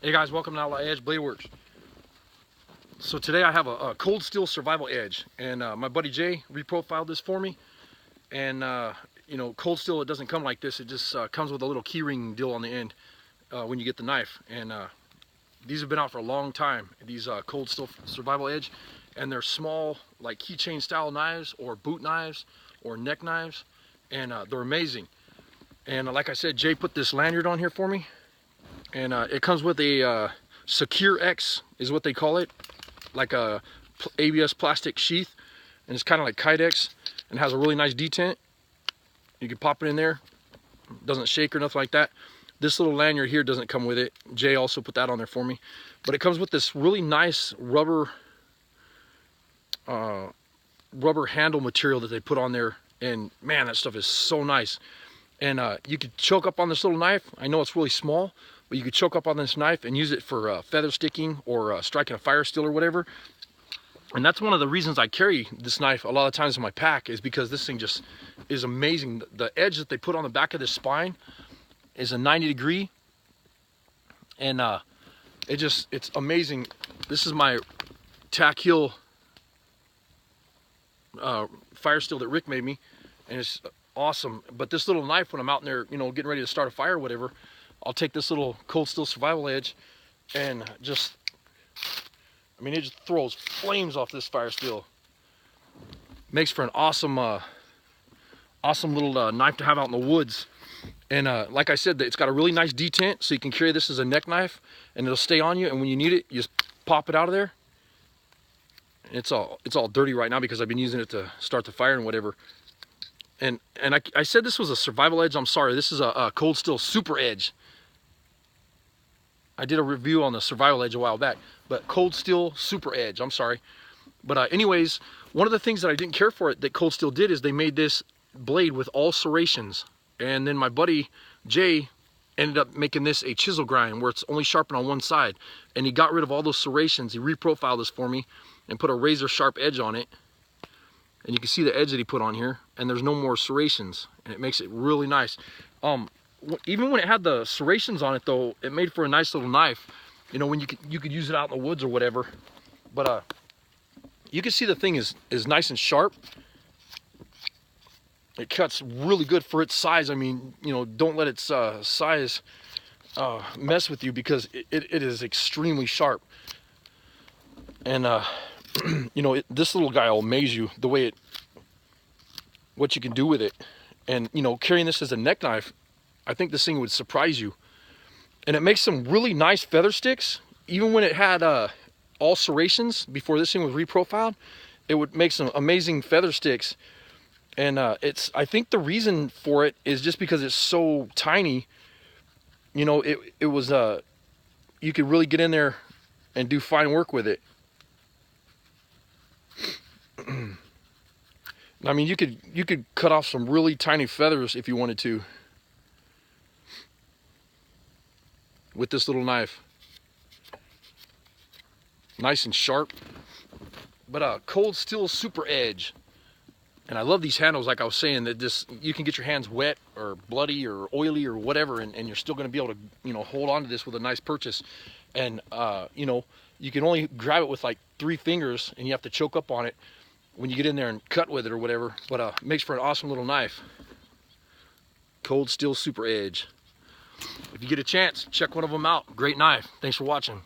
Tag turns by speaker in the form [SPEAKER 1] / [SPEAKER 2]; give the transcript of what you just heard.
[SPEAKER 1] Hey guys, welcome to Outlaw Edge Blade Works. So today I have a cold steel survival edge, and my buddy Jay reprofiled this for me. And you know, cold steel, it doesn't come like this. It just comes with a little keyring deal on the end when you get the knife. And these have been out for a long time, these cold steel survival edge, and they're small, like keychain style knives or boot knives or neck knives, and they're amazing. And like I said, Jay put this lanyard on here for me. And it comes with a Secure X is what they call it, like a ABS plastic sheath, and it's kind of like Kydex, and has a really nice detent. You can pop it in there, doesn't shake or nothing like that. This little lanyard here doesn't come with it. Jay also put that on there for me, but it comes with this really nice rubber handle material that they put on there, and man, that stuff is so nice. And you could choke up on this little knife. I know it's really small, but you could choke up on this knife and use it for feather sticking or striking a fire steel or whatever. And that's one of the reasons I carry this knife a lot of times in my pack, is because this thing just is amazing. The edge that they put on the back of this spine is a 90-degree, and it's amazing. This is my tack heel fire steel that Rick made me, and it's awesome. But this little knife, when I'm out in there, you know, getting ready to start a fire or whatever, I'll take this little cold steel survival edge and just, I mean, it just throws flames off this fire steel. Makes for an awesome awesome little knife to have out in the woods. And like I said, it's got a really nice detent, so you can carry this as a neck knife and it'll stay on you, and when you need it, you just pop it out of there. It's all dirty right now because I've been using it to start the fire and whatever. And I said this was a survival edge. I'm sorry, this is a cold steel super edge. I did a review on the survival edge a while back, but cold steel super edge, I'm sorry. But anyways, one of the things that I didn't care for it that cold steel did is they made this blade with all serrations. And then my buddy Jay ended up making this a chisel grind where it's only sharpened on one side. And he got rid of all those serrations. He reprofiled this for me and put a razor sharp edge on it. And you can see the edge that he put on here, and there's no more serrations, and it makes it really nice. Even when it had the serrations on it though, it made for a nice little knife, you know, when you could use it out in the woods or whatever. But you can see the thing is nice and sharp. It cuts really good for its size. I mean, you know, don't let its size mess with you, because it is extremely sharp. And you know, this little guy will amaze you, the way what you can do with it. And you know, carrying this as a neck knife, I think this thing would surprise you. And it makes some really nice feather sticks. Even when it had all serrations before this thing was reprofiled, it would make some amazing feather sticks. And I think the reason for it is just because it's so tiny. You know, it was you could really get in there and do fine work with it. I mean, you could cut off some really tiny feathers if you wanted to with this little knife. Nice and sharp. But cold steel super edge. And I love these handles, like I was saying, that just, you can get your hands wet or bloody or oily or whatever, and you're still going to be able to, you know, hold on to this with a nice purchase. And you know, you can only grab it with like 3 fingers, and you have to choke up on it when you get in there and cut with it or whatever. But makes for an awesome little knife. Cold steel super edge. If you get a chance, check one of them out. Great knife. Thanks for watching.